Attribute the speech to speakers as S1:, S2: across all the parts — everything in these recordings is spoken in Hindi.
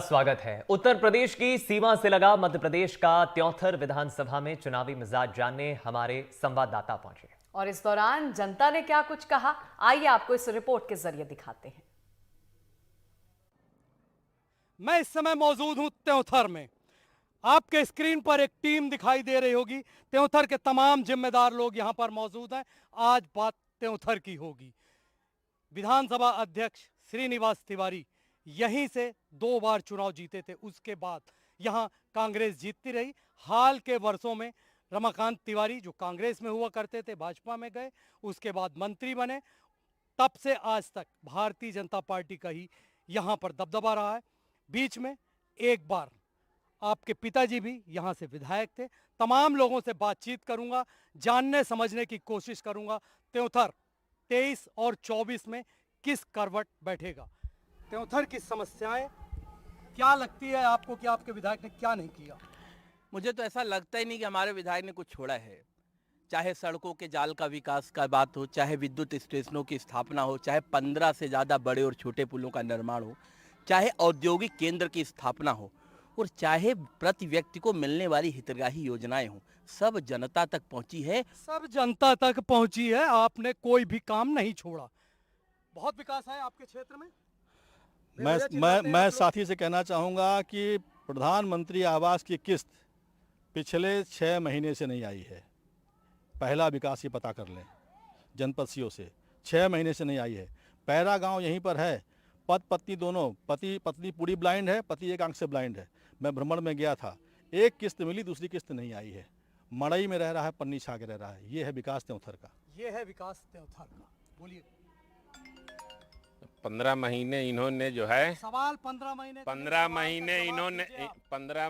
S1: स्वागत है। उत्तर प्रदेश की सीमा से लगा मध्य प्रदेश का त्योंथर विधानसभा में चुनावी मिजाज जानने हमारे संवाददाता पहुंचे
S2: और इस दौरान जनता ने क्या कुछ कहा, आइए आपको इस रिपोर्ट के जरिए दिखाते हैं।
S3: मैं इस समय मौजूद हूं त्योंथर में। आपके स्क्रीन पर एक टीम दिखाई दे रही होगी। त्योंथर के तमाम जिम्मेदार लोग यहां पर मौजूद हैं। आज बात त्योंथर की होगी। विधानसभा अध्यक्ष श्रीनिवास तिवारी यहीं से 2 बार चुनाव जीते थे, उसके बाद यहां कांग्रेस जीतती रही। हाल के वर्षों में रमाकांत तिवारी जो कांग्रेस में हुआ करते थे, भाजपा में गए, उसके बाद मंत्री बने। तब से आज तक भारतीय जनता पार्टी का ही यहां पर दबदबा रहा है। बीच में एक बार आपके पिताजी भी यहां से विधायक थे। तमाम लोगों से बातचीत करूंगा, जानने समझने की कोशिश करूंगा त्योंथर 23 और 24 में किस करवट बैठेगा। त्योंथर की समस्याएं क्या लगती है आपको कि आपके विधायक ने क्या नहीं किया?
S4: मुझे तो ऐसा लगता ही नहीं कि हमारे विधायक ने कुछ छोड़ा है। चाहे सड़कों के जाल का विकास का बात हो, चाहे विद्युत स्टेशनों की स्थापना हो, चाहे 15 से ज़्यादा बड़े और छोटे पुलों का निर्माण हो, चाहे औद्योगिक केंद्र की स्थापना हो, और चाहे प्रति व्यक्ति को मिलने वाली हितग्राही योजनाएं हों, सब जनता तक पहुंची है।
S3: सब जनता तक पहुंची है। आपने कोई भी काम नहीं छोड़ा। बहुत विकास है आपके क्षेत्र में।
S5: मैं साथी से कहना चाहूँगा कि प्रधानमंत्री आवास की किस्त पिछले 6 महीने से नहीं आई है। पहला विकास ये पता कर लें जनपद सीओ से, 6 महीने से नहीं आई है। पैरा गांव यहीं पर है। पति पत्नी दोनों, पति पत्नी पूरी ब्लाइंड है, पति एक आंख से ब्लाइंड है। मैं भ्रमण में गया था, एक किस्त मिली, दूसरी किस्त नहीं आई है। मड़ई में रह रहा है, पन्नी छा के रह रहा है। ये है विकास त्योंथर का।
S3: ये है विकास त्योंथर का। बोलिए।
S6: 15 महीने इन्होंने जो है
S3: सवाल 15 महीने
S6: 15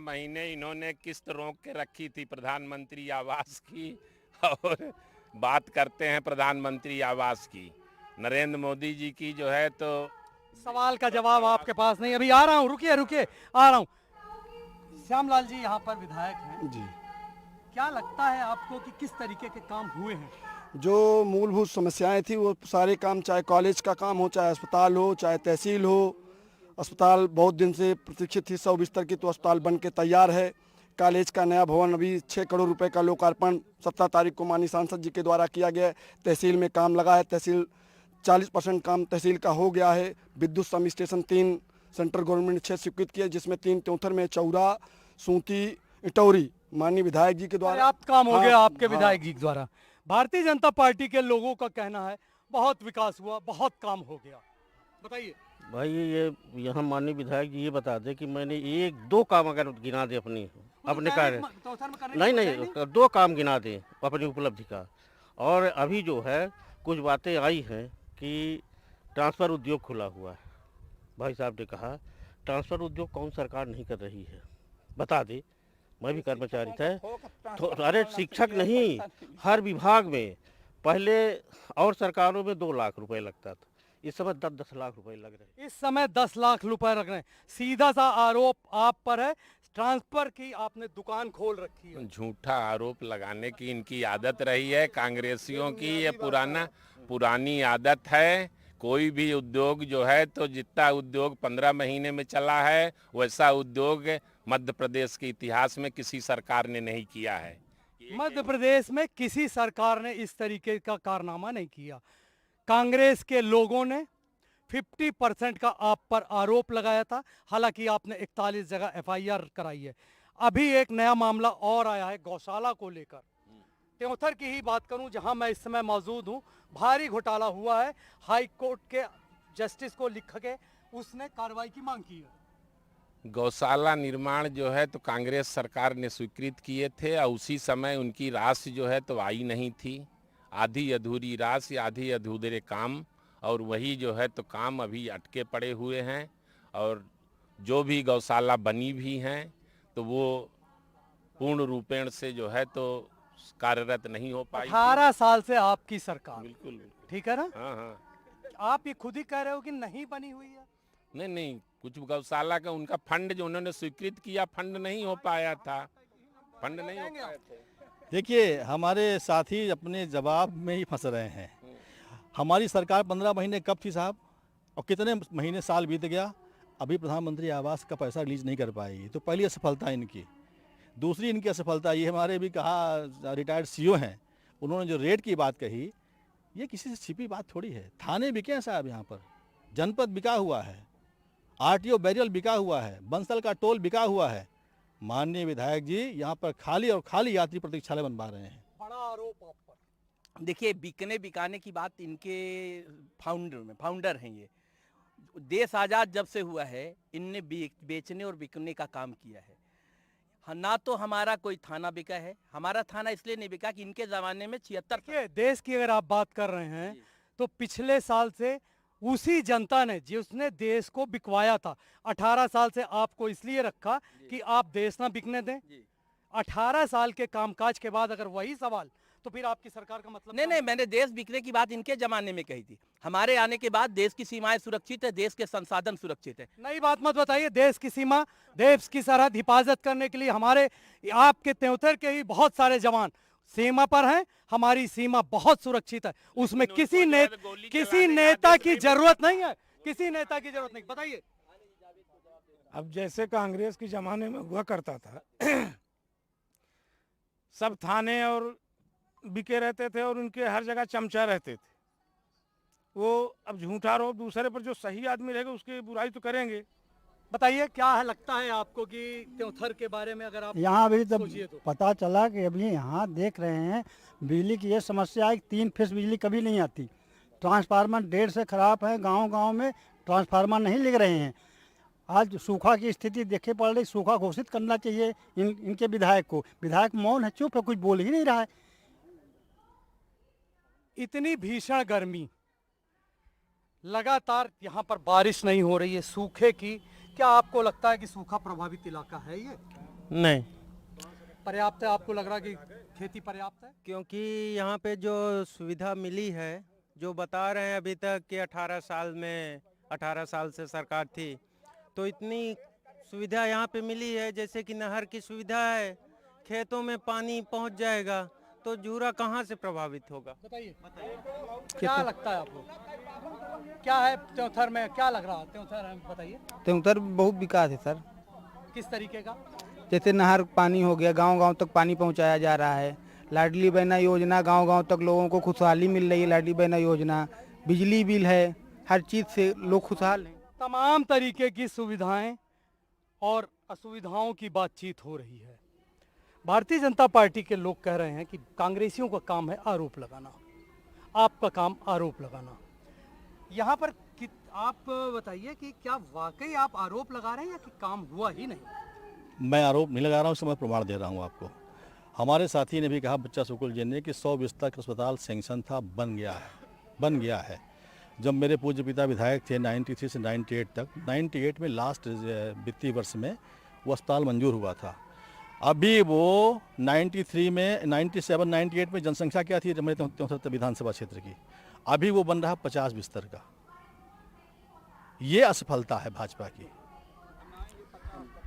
S6: महीने इन्होंने किस्त रोक के रखी थी प्रधानमंत्री आवास की। और बात करते हैं प्रधानमंत्री आवास की, नरेंद्र मोदी जी की जो है, तो
S3: सवाल का जवाब आपके पास नहीं। अभी आ रहा हूँ, रुकिए आ रहा हूँ। श्यामलाल जी यहाँ पर विधायक हैं
S7: जी।
S3: क्या लगता है आपको कि किस तरीके के काम हुए हैं?
S7: जो मूलभूत समस्याएं थी वो सारे काम, चाहे कॉलेज का काम हो, चाहे अस्पताल हो, चाहे तहसील हो। अस्पताल बहुत दिन से प्रतीक्षित थी, 100 बिस्तर की, तो अस्पताल बन के तैयार है। कॉलेज का नया भवन अभी 6 करोड़ रुपए का लोकार्पण 17 तारीख को माननीय सांसद जी के द्वारा किया गया है। तहसील में काम लगा है, तहसील 40% काम तहसील का हो गया है। विद्युत सब स्टेशन 3 सेंट्रल गवर्नमेंट ने 6 स्वीकृत किए, जिसमें 3 त्योंथर में, चौरा, सूती, इटौरी माननीय विधायक जी के द्वारा
S3: पर्याप्त काम हो गया आपके
S7: हाँ।
S3: विधायक जी के द्वारा। भारतीय जनता पार्टी के लोगों का कहना है बहुत विकास हुआ, बहुत काम हो गया। बताइए
S8: भाई। ये यहाँ माननीय विधायक जी ये बता दे कि मैंने 1-2 काम अगर गिना दे अपने कार्य, नहीं 2 काम गिना दे अपनी उपलब्धि का। और अभी जो है कुछ बातें आई हैं कि ट्रांसफर उद्योग खुला हुआ है। भाई साहब ने कहा ट्रांसफर उद्योग कौन सरकार नहीं कर रही है, बता दे। मैं भी कर्मचारी था, अरे शिक्षक नहीं, हर विभाग में। पहले और सरकारों में 2 लाख रुपए लगता था, इस समय 10-10 लाख रुपए लग रहे हैं।
S3: इस समय 10 लाख रुपए लग रहे हैं। सीधा सा आरोप आप पर है, ट्रांसफर की आपने दुकान खोल रखी है।
S6: झूठा आरोप लगाने की इनकी आदत रही है कांग्रेसियों की। ये पुरानी आदत है। कोई भी उद्योग जो है, तो जितना उद्योग 15 महीने में चला है, वैसा उद्योग मध्य प्रदेश के इतिहास में किसी सरकार ने नहीं किया है।
S3: मध्य प्रदेश में किसी सरकार ने इस तरीके का कारनामा नहीं किया। कांग्रेस के लोगों ने 50% का आप पर आरोप लगाया था, हालांकि आपने 41 जगह FIR कराई है। अभी एक नया मामला और आया है गौशाला को लेकर। त्योंथर की ही बात करूं, जहां मैं इस समय मौजूद हूं, भारी घोटाला हुआ है। हाई कोर्ट के जस्टिस को लिख के उसने कार्रवाई की मांग की है।
S6: गौशाला निर्माण जो है तो कांग्रेस सरकार ने स्वीकृत किए थे, और उसी समय उनकी राशि जो है तो आई नहीं थी। आधी अधूरी राशि, आधी अधूरे काम, और वही जो है तो काम अभी अटके पड़े हुए हैं। और जो भी गौशाला बनी भी हैं तो वो पूर्ण रूपेण से जो है तो कार्यरत नहीं हो पाई।
S3: 18 साल से आपकी सरकार,
S6: बिल्कुल
S3: ठीक है ना?
S6: हाँ हाँ।
S3: आप ये खुद ही कह रहे हो कि नहीं बनी हुई है।
S6: नहीं, कुछ गौशाला का उनका फंड जो उन्होंने स्वीकृत किया, फंड नहीं हो पाया था, फंड नहीं हो पाए थे।
S5: देखिए, हमारे साथी अपने जवाब में ही फंस रहे हैं। हमारी सरकार 15 महीने कब थी साहब, और कितने महीने साल बीत गया। अभी प्रधानमंत्री आवास का पैसा रिलीज नहीं कर पाई, तो पहली असफलता इनकी। दूसरी इनकी असफलता ये, हमारे भी कहा रिटायर्ड सीईओ हैं, उन्होंने जो रेट की बात कही, ये किसी से छिपी बात थोड़ी है। थाने बिके हैं साहब, यहाँ पर जनपद बिका हुआ है, आरटीओ बैरियल बिका हुआ है, बंसल का टोल बिका हुआ है। माननीय विधायक जी यहाँ पर खाली और खाली यात्री प्रतीक्षालय बनवा रहे हैं।
S3: बड़ा आरोप आप पर।
S4: देखिए, बिकने बिकाने की बात इनके फाउंडर हैं। ये देश आज़ाद जब से हुआ है, इनने बेचने और बिकने का काम किया है। ना तो हमारा कोई थाना बिका है, हमारा थाना इसलिए नहीं बिका कि इनके ज़माने में 76
S3: देखिए, देश की अगर आप बात कर रहे हैं तो पिछले साल से उसी जनता ने जिसने देश को बिकवाया था, 18 साल से आपको इसलिए रखा कि आप देश ना बिकने दें। 18 साल के कामकाज के बाद अगर वही सवाल, तो फिर आपकी सरकार का मतलब
S4: नहीं, मैंने देश बिकने की बात इनके जमाने में कही थी। हमारे आने के बाद देश की सीमाएं सुरक्षित है, देश के संसाधन सुरक्षित है।
S3: नई बात मत बताइए। देश की सीमा, देश की सरहद हिफाजत करने के लिए हमारे आपके त्योंथर के ही बहुत सारे जवान सीमा पर हैं। हमारी सीमा बहुत सुरक्षित है, उसमें किसी नेता की जरूरत नहीं है, किसी नेता की जरूरत नहीं। बताइए।
S9: अब जैसे कांग्रेस के जमाने में हुआ करता था, सब थाने और बिके रहते थे और उनके हर जगह चमचा रहते थे। वो अब झूठा आरोप दूसरे पर, जो सही आदमी रहेगा उसकी बुराई तो करेंगे।
S3: बताइए, क्या है लगता है आपको कि त्योंथर के बारे में अगर आप
S10: यहाँ अभी तब
S3: सोचिए तो?
S10: पता चला कि अभी यहाँ देख रहे हैं बिजली की ये समस्या है कि 3 फेस बिजली कभी नहीं आती। ट्रांसफार्मर डेढ़ से ख़राब है, गांव-गांव में ट्रांसफार्मर नहीं लग रहे हैं। आज सूखा की स्थिति देखे पड़ रही, सूखा घोषित करना चाहिए इनके विधायक को। विधायक मौन है, चुप है, कुछ बोल ही नहीं रहा है।
S3: इतनी भीषण गर्मी, लगातार यहाँ पर बारिश नहीं हो रही है, सूखे की, क्या आपको लगता है कि सूखा प्रभावित इलाका है ये?
S11: नहीं,
S3: पर्याप्त है? आपको लग रहा है कि खेती पर्याप्त है?
S11: क्योंकि यहाँ पे जो सुविधा मिली है, जो बता रहे हैं अभी तक कि 18 साल से सरकार थी, तो इतनी सुविधा यहाँ पे मिली है, जैसे कि नहर की सुविधा है, खेतों में पानी पहुँच जाएगा, तो जूरा कहाँ से प्रभावित होगा?
S3: बताइए, क्या लगता है आपको? क्या है त्योंथर में, क्या लग रहा है त्योंथर है? बताइए।
S12: त्योंथर बहुत विकास है सर।
S3: किस तरीके का?
S12: जैसे नहर पानी हो गया, गांव-गांव तक पानी पहुंचाया जा रहा है। लाडली बहना योजना, गांव-गांव तक लोगों को खुशहाली मिल रही है। लाडली बहना योजना, बिजली बिल है, हर चीज़ से लोग खुशहाल हैं।
S3: तमाम तरीके की सुविधाएं और असुविधाओं की बातचीत हो रही है। भारतीय जनता पार्टी के लोग कह रहे हैं कि कांग्रेसियों का काम है आरोप लगाना, आपका काम आरोप लगाना। यहाँ पर आप बताइए कि क्या वाकई आप आरोप लगा रहे हैं या कि काम हुआ ही नहीं?
S5: मैं आरोप नहीं लगा रहा हूँ, इससे मैं प्रमाण दे रहा हूँ आपको। हमारे साथी ने भी कहा, बच्चा शुक्ल जी ने, कि 100 बिस्तर का अस्पताल सैंक्शन था, बन गया है। जब मेरे पूज्य पिता विधायक थे 93 से 98 तक, 98 में लास्ट वित्तीय वर्ष में वो अस्पताल मंजूर हुआ था। अभी वो 93 में 97 98 में जनसंख्या क्या थी मेरे त्योंथर विधानसभा क्षेत्र की, अभी वो बन रहा 50 बिस्तर का। ये असफलता है भाजपा की।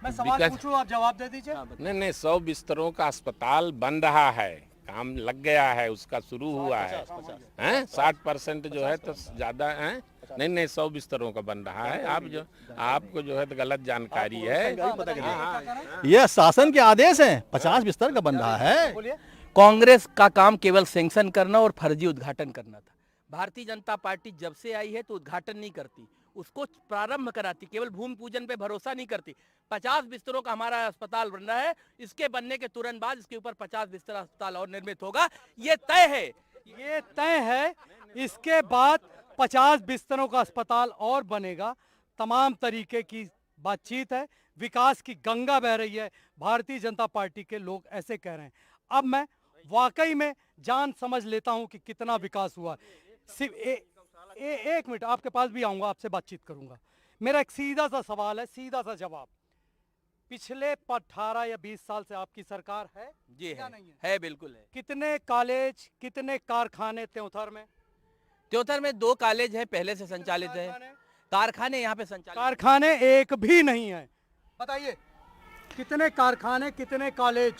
S3: मैं सवाल पूछूं, आप जवाब दे दीजिए।
S6: नहीं, 100 बिस्तरों का अस्पताल बन रहा है, काम लग गया है, उसका शुरू हुआ है। 60% जो है तो ज़्यादा है। नहीं, 100 बिस्तरों का बन रहा है। आपको जो है तो गलत जानकारी है।
S5: ये शासन के आदेश हैं, 50 बिस्तर का बन रहा है।
S4: कांग्रेस का काम केवल सैंक्शन करना और फर्जी उद्घाटन करना था। भारतीय जनता पार्टी जब से आई है तो उद्घाटन नहीं करती, उसको प्रारंभ कराती, केवल भूमि पूजन पे भरोसा नहीं करती। 50 बिस्तरों का हमारा अस्पताल बन रहा है, इसके बनने के तुरंत बाद इसके ऊपर 50 बिस्तर अस्पताल और निर्मित होगा, ये तय है। इसके बाद 50 बिस्तरों का अस्पताल और बनेगा। तमाम तरीके की बातचीत है, विकास की गंगा बह रही है। भारतीय जनता पार्टी के लोग ऐसे कह रहे हैं। अब मैं वाकई में जान समझ लेता हूं कि कितना विकास हुआ। सिर्फ एक मिनट, आपके पास भी आऊंगा, आपसे बातचीत करूंगा। मेरा एक सीधा सा सवाल है, सीधा सा जवाब। पिछले 18 या 20 साल से आपकी सरकार है? जी है, बिल्कुल है।
S3: कितने कॉलेज, कितने कारखाने त्योंथर में?
S4: त्योंथर में 2 कॉलेज है, पहले से संचालित है। कारखाने यहाँ पे संचालित,
S3: कारखाने एक भी नहीं है। बताइए, कितने कारखाने, कितने कॉलेज?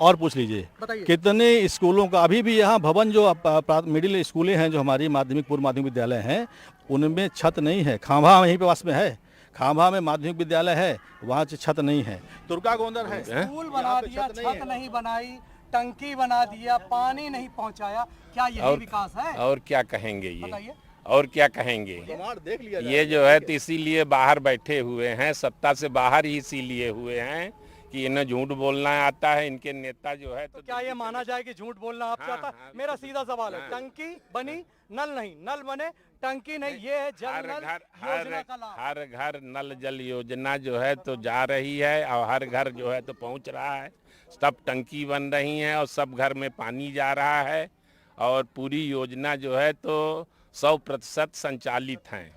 S5: और पूछ लीजिए कितने स्कूलों का अभी भी यहाँ भवन, जो मिडिल स्कूलें हैं, जो हमारी माध्यमिक पूर्व माध्यमिक विद्यालय हैं, उनमें छत नहीं है। खांभा यहीं पे पास में है, खांभा में माध्यमिक विद्यालय है, वहाँ छत नहीं है। तुर्का गोंदर है,
S3: स्कूल बना दिया, छत नहीं बनाई, टंकी बना दिया, पानी नहीं पहुंचाया, क्या यही विकास है?
S6: और क्या कहेंगे ये,
S3: बताइए।
S6: और क्या कहेंगे?
S5: देख लिया
S6: ये जो है तो इसीलिए बाहर बैठे हुए हैं, सत्ता से बाहर ही इसीलिए हुए हैं कि इन्हें झूठ बोलना आता है। इनके नेता जो है तो
S3: क्या ये माना जाए कि झूठ बोलना आपसे आता? मेरा सीधा सवाल है, टंकी बनी, नल नहीं, नल बने, टंकी नहीं, ये है जल नल योजना का लाभ।
S6: हर घर नल जल योजना जो है तो जा रही है और हर घर जो है तो पहुंच रहा है। सब टंकी बन रही हैं और सब घर में पानी जा रहा है और पूरी योजना जो है तो 100% संचालित हैं।